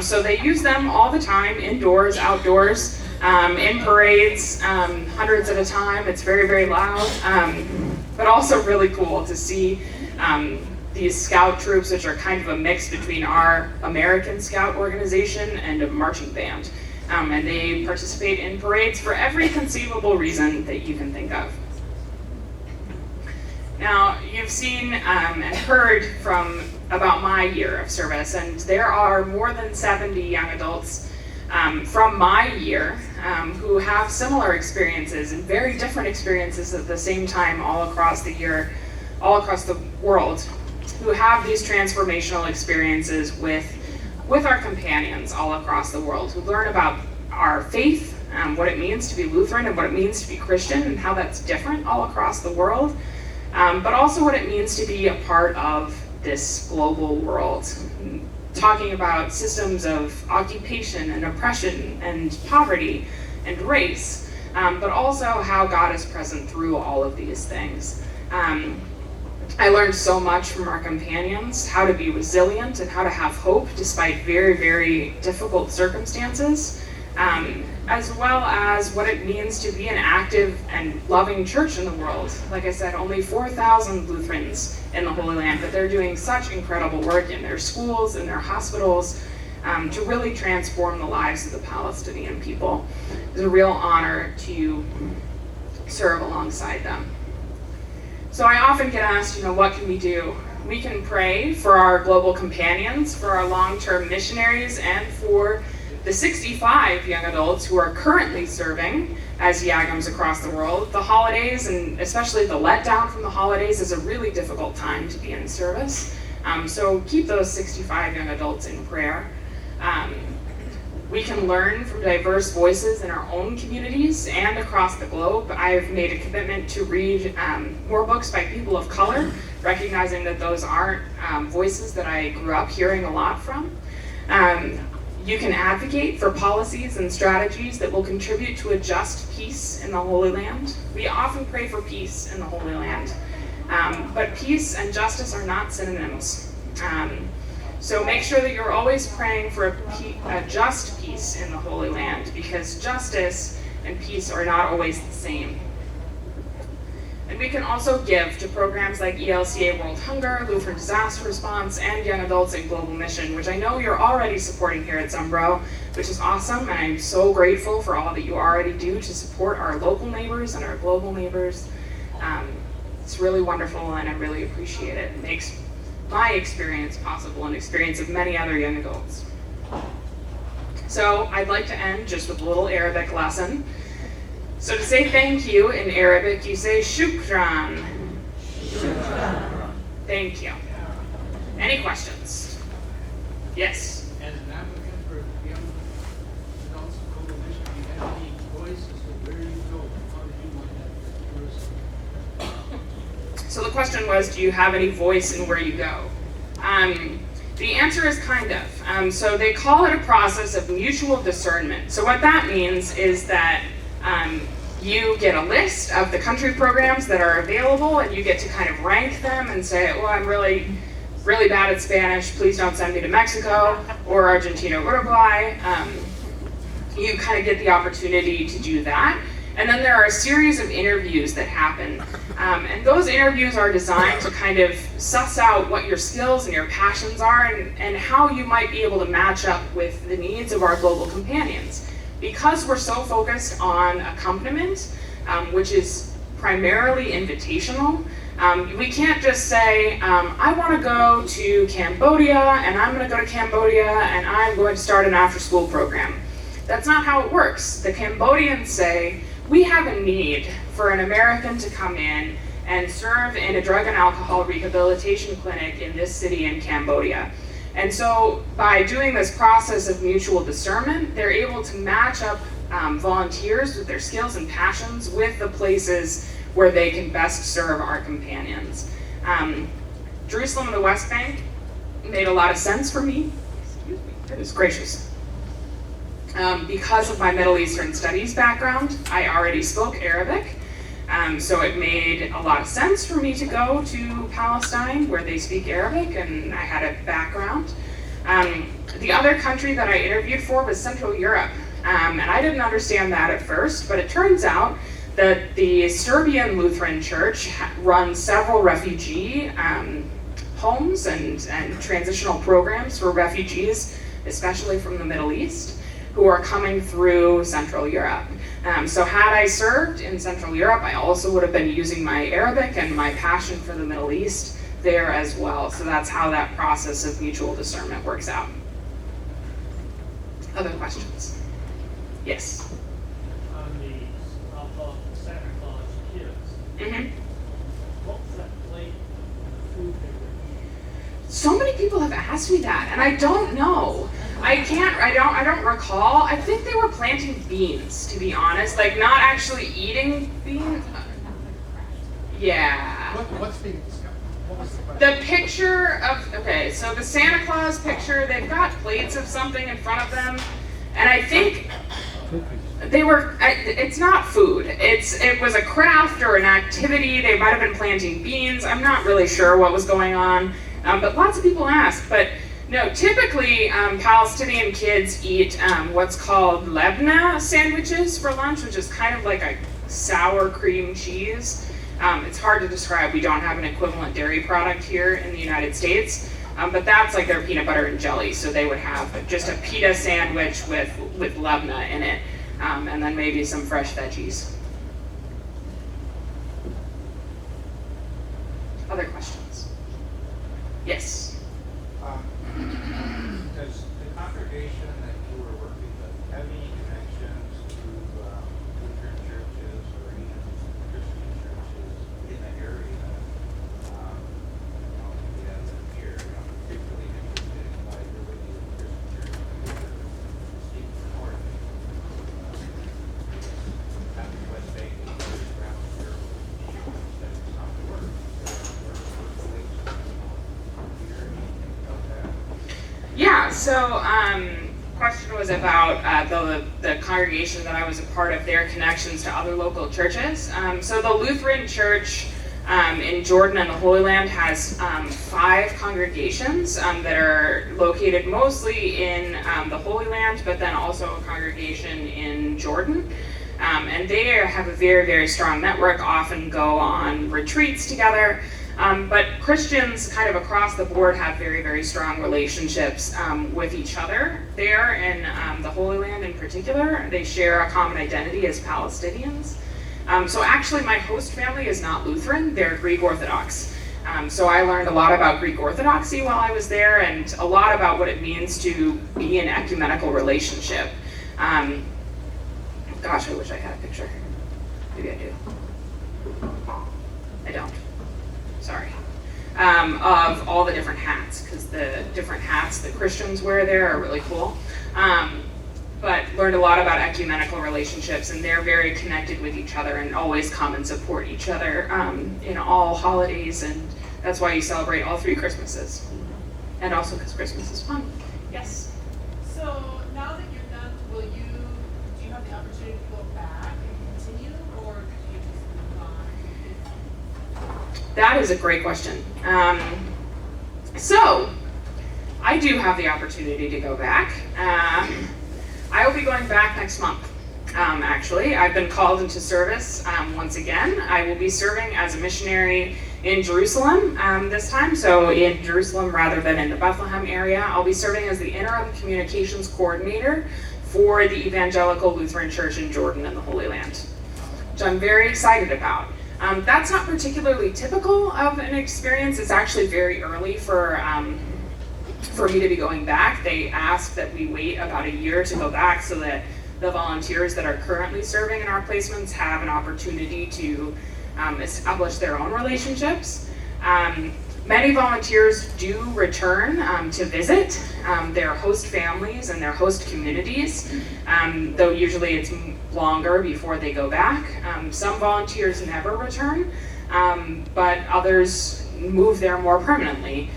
so they use them all the time, indoors, outdoors, in parades, hundreds at a time. It's very, very loud, but also really cool to see these scout troops, which are kind of a mix between our American scout organization and a marching band. And they participate in parades for every conceivable reason that you can think of. Now, you've seen and heard about my year of service, and there are more than 70 young adults from my year who have similar experiences and very different experiences at the same time all across the year, all across the world, who have these transformational experiences with our companions all across the world, who learn about our faith, what it means to be Lutheran and what it means to be Christian and how that's different all across the world, but also what it means to be a part of this global world. Talking about systems of occupation and oppression and poverty and race, but also how God is present through all of these things. I learned so much from our companions, how to be resilient and how to have hope despite very, very difficult circumstances, as well as what it means to be an active and loving church in the world. Like I said, only 4,000 Lutherans in the Holy Land, but they're doing such incredible work in their schools, in their hospitals, to really transform the lives of the Palestinian people. It's a real honor to serve alongside them. So I often get asked, what can we do? We can pray for our global companions, for our long-term missionaries, and for the 65 young adults who are currently serving as YAGMs across the world. The holidays, and especially the letdown from the holidays, is a really difficult time to be in service. So keep those 65 young adults in prayer. We can learn from diverse voices in our own communities and across the globe. I've made a commitment to read more books by people of color, recognizing that those aren't voices that I grew up hearing a lot from. You can advocate for policies and strategies that will contribute to a just peace in the Holy Land. We often pray for peace in the Holy Land, but peace and justice are not synonyms. So make sure that you're always praying for a just peace in the Holy Land, because justice and peace are not always the same. And we can also give to programs like ELCA World Hunger, Lutheran Disaster Response, and Young Adults in Global Mission, which I know you're already supporting here at Zumbro, which is awesome, and I'm so grateful for all that you already do to support our local neighbors and our global neighbors. It's really wonderful, and I really appreciate it. It makes my experience possible and experience of many other young adults. So I'd like to end just with a little Arabic lesson. So to say thank you in Arabic, you say shukran. Thank you. Any questions? Yes? As an advocate for young adults in global mission, do you have any voices of where you go? How do you want that person? So the question was, do you have any voice in where you go? The answer is kind of. So they call it a process of mutual discernment. So what that means is that you get a list of the country programs that are available, and you get to kind of rank them and say, oh, I'm really bad at Spanish, please don't send me to Mexico or Argentina, Uruguay. You kind of get the opportunity to do that. And then there are a series of interviews that happen. And those interviews are designed to kind of suss out what your skills and your passions are, and how you might be able to match up with the needs of our global companions. Because we're so focused on accompaniment, which is primarily invitational, we can't just say, I want to go to Cambodia, and I'm going to go to Cambodia, and I'm going to start an after-school program. That's not how it works. The Cambodians say, we have a need for an American to come in and serve in a drug and alcohol rehabilitation clinic in this city in Cambodia. And so by doing this process of mutual discernment, they're able to match up volunteers with their skills and passions with the places where they can best serve our companions. Jerusalem and the West Bank made a lot of sense for me. Excuse me, goodness gracious. Because of my Middle Eastern studies background, I already spoke Arabic. So it made a lot of sense for me to go to Palestine, where they speak Arabic, and I had a background. The other country that I interviewed for was Central Europe, and I didn't understand that at first, but it turns out that the Serbian Lutheran Church runs several refugee homes and transitional programs for refugees, especially from the Middle East, who are coming through Central Europe. So had I served in Central Europe, I also would have been using my Arabic and my passion for the Middle East there as well. So that's how that process of mutual discernment works out. Other questions? Yes? On the, I'll call it Santa Claus kids, what was that plate and the food they were eating? So many people have asked me that, and I don't know. I don't recall. I think they were planting beans, to be honest. Like, not actually eating beans. Yeah. What's being discussed? What was the question? The picture of, okay, so the Santa Claus picture, they've got plates of something in front of them, and I think they were, it's not food. It was a craft or an activity. They might have been planting beans. I'm not really sure what was going on, but lots of people ask. But no, typically Palestinian kids eat what's called lebna sandwiches for lunch, which is kind of like a sour cream cheese. It's hard to describe. We don't have an equivalent dairy product here in the United States, but that's like their peanut butter and jelly. So they would have just a pita sandwich with lebna in it, and then maybe some fresh veggies. Other questions? Yes. Does the congregation that you were working with have any connections to Lutheran churches or even Christian churches in the area? We have them here. I'm particularly interested in why there would be a Christian church that speak for North. After West Bay, around here, that it's not the work. Yeah, so question was about the congregation that I was a part of, their connections to other local churches. So the Lutheran Church in Jordan and the Holy Land has 5 congregations that are located mostly in the Holy Land, but then also a congregation in Jordan. And they have a very, very strong network, often go on retreats together. But Christians kind of across the board have very, very strong relationships with each other there in the Holy Land in particular. They share a common identity as Palestinians. So actually my host family is not Lutheran, they're Greek Orthodox. So I learned a lot about Greek Orthodoxy while I was there and a lot about what it means to be in ecumenical relationship. Gosh, I wish I had a picture. Maybe I do. I don't. Sorry, of all the different hats, because the different hats that Christians wear there are really cool. But learned a lot about ecumenical relationships, and they're very connected with each other and always come and support each other in all holidays, and that's why you celebrate all 3 Christmases. And also because Christmas is fun. Yes? So now that you're done, do you have the opportunity to go back and continue, or do you just move on? That is a great question. So, I do have the opportunity to go back. I will be going back next month, actually. I've been called into service once again. I will be serving as a missionary in Jerusalem this time, so in Jerusalem rather than in the Bethlehem area. I'll be serving as the interim communications coordinator for the Evangelical Lutheran Church in Jordan and the Holy Land, which I'm very excited about. That's not particularly typical of an experience. It's actually very early for me to be going back. They ask that we wait about a year to go back so that the volunteers that are currently serving in our placements have an opportunity to establish their own relationships. Many volunteers do return to visit their host families and their host communities, though usually it's longer before they go back. Some volunteers never return, but others move there more permanently.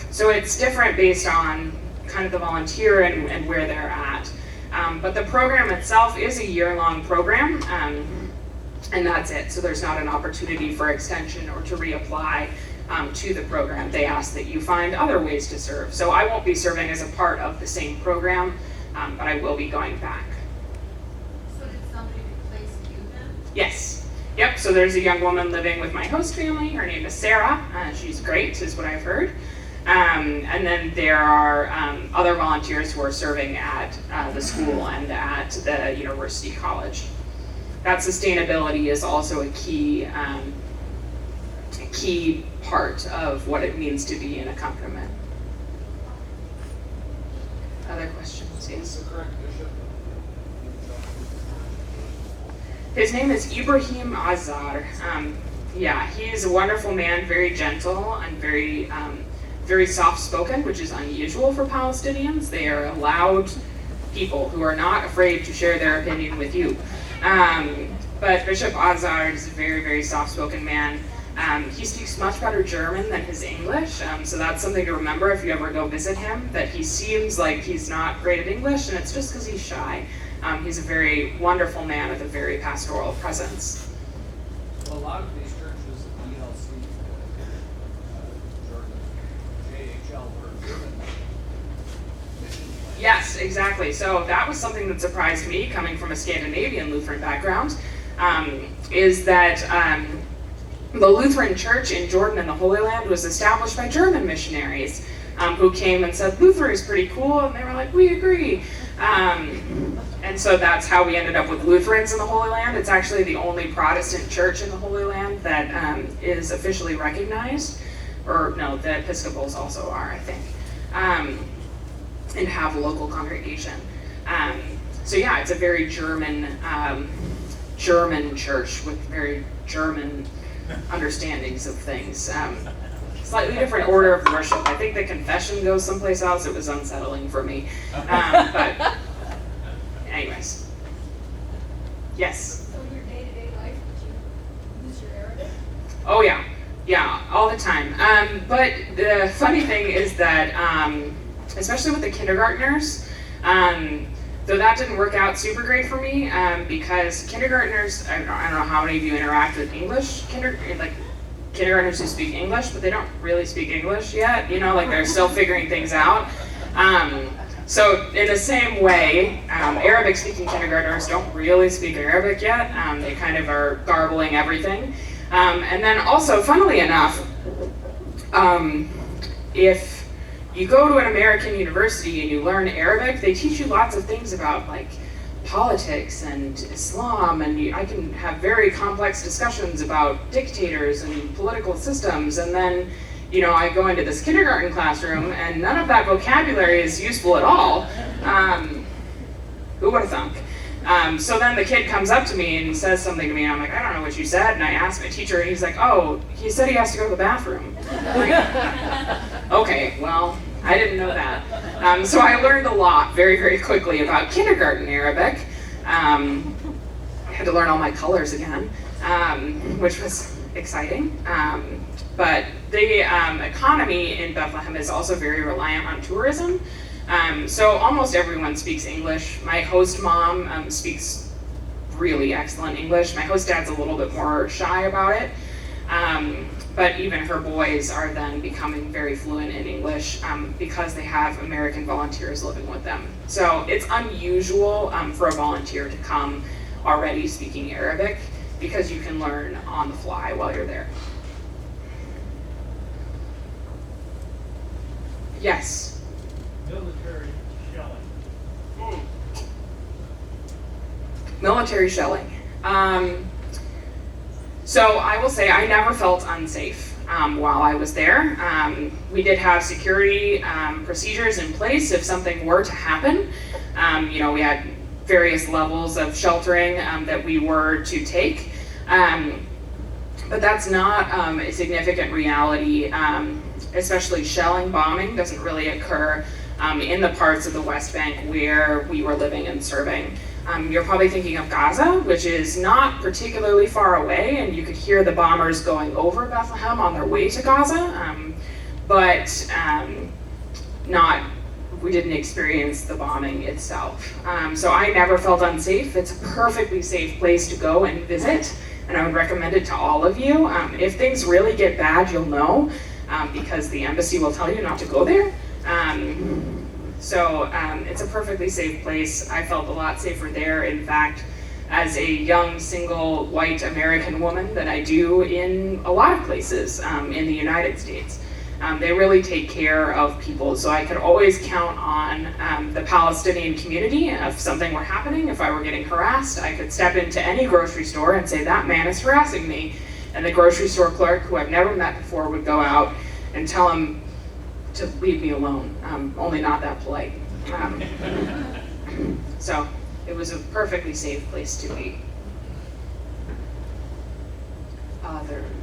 So it's different based on kind of the volunteer and where they're at. But the program itself is a year-long program, and that's it. So there's not an opportunity for extension or to reapply to the program. They ask that you find other ways to serve. So I won't be serving as a part of the same program, but I will be going back. So did somebody replace you then? Yes. Yep, so there's a young woman living with my host family. Her name is Sarah. She's great, is what I've heard. And then there are other volunteers who are serving at the school and at the university college. That sustainability is also a key part of what it means to be in accompaniment. Other questions? Yes? His name is Ibrahim Azar. Yeah, he's a wonderful man, very gentle and very very soft-spoken, which is unusual for Palestinians. They are allowed people who are not afraid to share their opinion with you. But Bishop Azar is a very, very soft-spoken man. He speaks much better German than his English, so that's something to remember if you ever go visit him, that he seems like he's not great at English, and it's just because he's shy. He's a very wonderful man with a very pastoral presence. Well, a lot of these churches, ELC, JHL, were German mission plans. Yes, exactly. So that was something that surprised me, coming from a Scandinavian Lutheran background, is that the Lutheran Church in Jordan and the Holy Land was established by German missionaries who came and said, Luther is pretty cool, and they were like, we agree. And so that's how we ended up with Lutherans in the Holy Land. It's actually the only Protestant church in the Holy Land that is officially recognized, or no, the Episcopals also are, I think, and have a local congregation. So yeah, it's a very German church with very German understandings of things. Slightly different order of worship. I think the confession goes someplace else. It was unsettling for me. But anyways. Yes? So in your day-to-day life, did you use your Arabic? Oh yeah. Yeah, all the time. But the funny thing is that, especially with the kindergartners, though that didn't work out super great for me, because kindergartners, I don't know how many of you interact with English, kindergartners who speak English, but they don't really speak English yet, like they're still figuring things out. So in the same way, Arabic-speaking kindergartners don't really speak Arabic yet. They kind of are garbling everything. And then also, funnily enough, if you go to an American university and you learn Arabic, they teach you lots of things about like politics and Islam, and I can have very complex discussions about dictators and political systems, and then I go into this kindergarten classroom and none of that vocabulary is useful at all. Who would have thunk? So then the kid comes up to me and says something to me, and I'm like, I don't know what you said, and I ask my teacher, and he's like, oh, he said he has to go to the bathroom. Okay, well, I didn't know that. So I learned a lot very, very quickly about kindergarten Arabic. I had to learn all my colors again, which was exciting. But the economy in Bethlehem is also very reliant on tourism. So almost everyone speaks English. My host mom speaks really excellent English. My host dad's a little bit more shy about it. But even her boys are then becoming very fluent in English because they have American volunteers living with them. So it's unusual for a volunteer to come already speaking Arabic because you can learn on the fly while you're there. Yes? Military shelling. Military shelling. So I will say I never felt unsafe while I was there. We did have security procedures in place if something were to happen. We had various levels of sheltering that we were to take. But that's not a significant reality, especially shelling, bombing doesn't really occur in the parts of the West Bank where we were living and serving. You're probably thinking of Gaza, which is not particularly far away, and you could hear the bombers going over Bethlehem on their way to Gaza, but we didn't experience the bombing itself. So I never felt unsafe. It's a perfectly safe place to go and visit, and I would recommend it to all of you. If things really get bad, you'll know, because the embassy will tell you not to go there. So it's a perfectly safe place. I felt a lot safer there, in fact, as a young, single, white American woman than I do in a lot of places in the United States. They really take care of people, so I could always count on the Palestinian community. If something were happening, if I were getting harassed, I could step into any grocery store and say, that man is harassing me. And the grocery store clerk, who I've never met before, would go out and tell him to leave me alone. Only not that polite. So it was a perfectly safe place to be.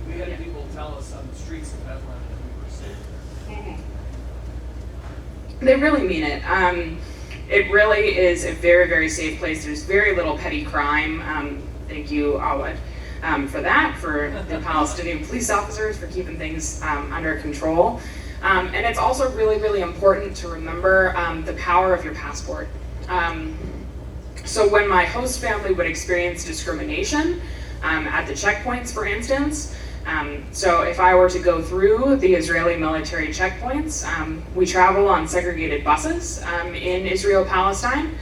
We had Yeah. people tell us on the streets of Bethlehem that we were safe They really mean it. It really is a very, very safe place. There's very little petty crime. Thank you, Awad, for that, for the Palestinian police officers for keeping things under control. And it's also really, really important to remember the power of your passport. So when my host family would experience discrimination at the checkpoints, for instance, so if I were to go through the Israeli military checkpoints, we travel on segregated buses in Israel, Palestine.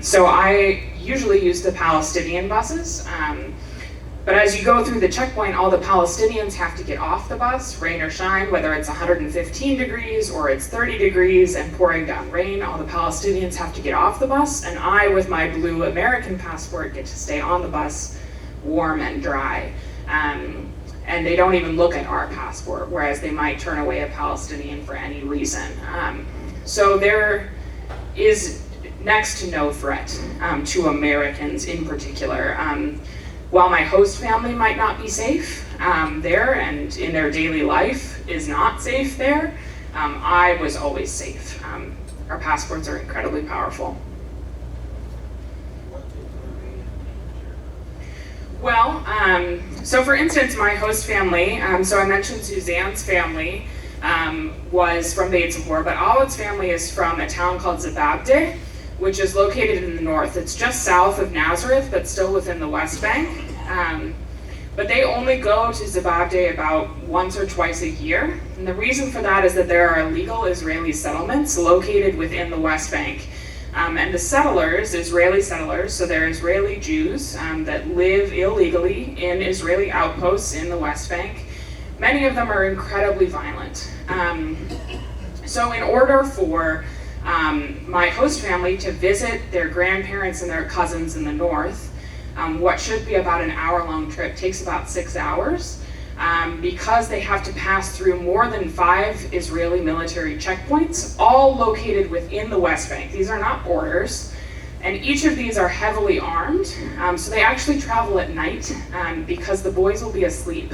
So I usually use the Palestinian buses. But as you go through the checkpoint, all the Palestinians have to get off the bus, rain or shine, whether it's 115 degrees or it's 30 degrees and pouring down rain, all the Palestinians have to get off the bus, and I, with my blue American passport, get to stay on the bus warm and dry. And they don't even look at our passport, whereas they might turn away a Palestinian for any reason. So there is next to no threat to Americans in particular. While my host family might not be safe there and in their daily life is not safe there, I was always safe. Our passports are incredibly powerful. Well, so for instance, my host family, so I mentioned Suzanne's family was from the War, but Awad's family is from a town called Zababde, which is located in the north. It's just south of Nazareth, but still within the West Bank. But they only go to Zababde about once or twice a year. And the reason for that is that there are illegal Israeli settlements located within the West Bank. And the settlers, Israeli settlers, so they're Israeli Jews that live illegally in Israeli outposts in the West Bank. Many of them are incredibly violent. So in order for my host family to visit their grandparents and their cousins in the north, what should be about an hour-long trip takes about 6 hours because they have to pass through more than 5 Israeli military checkpoints, all located within the West Bank. These are not borders, and each of these are heavily armed, so they actually travel at night because the boys will be asleep.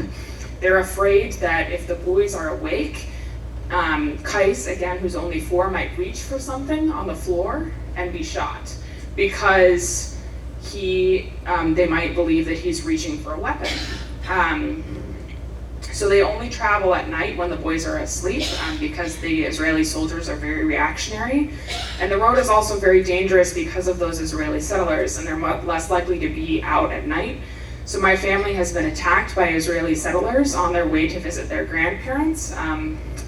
They're afraid that if the boys are awake, Kais, again, who's only 4, might reach for something on the floor and be shot because they might believe that he's reaching for a weapon. So they only travel at night when the boys are asleep because the Israeli soldiers are very reactionary. And the road is also very dangerous because of those Israeli settlers, and they're less likely to be out at night. So my family has been attacked by Israeli settlers on their way to visit their grandparents.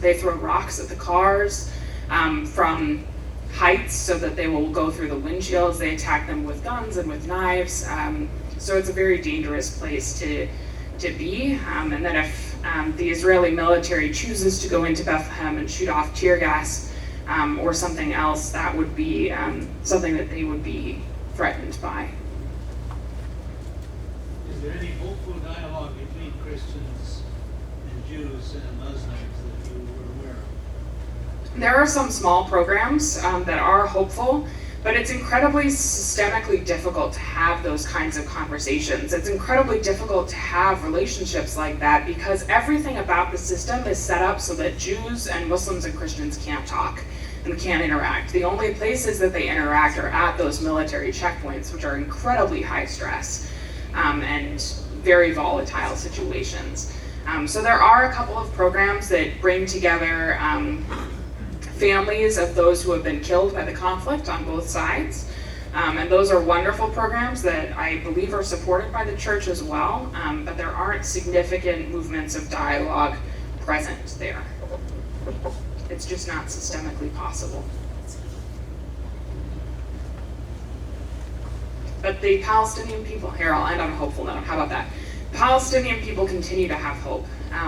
They throw rocks at the cars from heights so that they will go through the windshields. They attack them with guns and with knives. So it's a very dangerous place to be. And then if the Israeli military chooses to go into Bethlehem and shoot off tear gas or something else, that would be something that they would be threatened by. Is there any hopeful dialogue between Christians and Jews and Muslims that you were aware of? There are some small programs that are hopeful, but it's incredibly systemically difficult to have those kinds of conversations. It's incredibly difficult to have relationships like that because everything about the system is set up so that Jews and Muslims and Christians can't talk and can't interact. The only places that they interact are at those military checkpoints, which are incredibly high stress and very volatile situations. So there are a couple of programs that bring together families of those who have been killed by the conflict on both sides. And those are wonderful programs that I believe are supported by the church as well, but there aren't significant movements of dialogue present there. It's just not systemically possible. But the Palestinian people, here I'll end on a hopeful note, how about that? Palestinian people continue to have hope.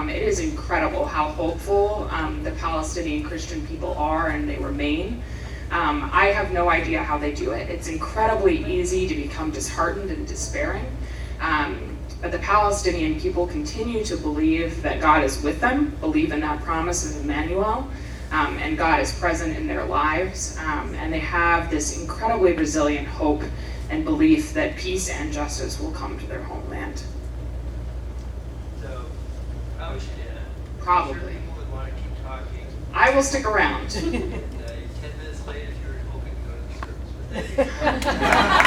It is incredible how hopeful the Palestinian Christian people are, and they remain. I have no idea how they do it. It's incredibly easy to become disheartened and despairing. But the Palestinian people continue to believe that God is with them, believe in that promise of Emmanuel, and God is present in their lives. And they have this incredibly resilient hope and belief that peace and justice will come to their homeland. So, probably should Probably. I'm sure people would want to keep talking I will stick around. 10 minutes late if you were hoping to go to the service. But thank you.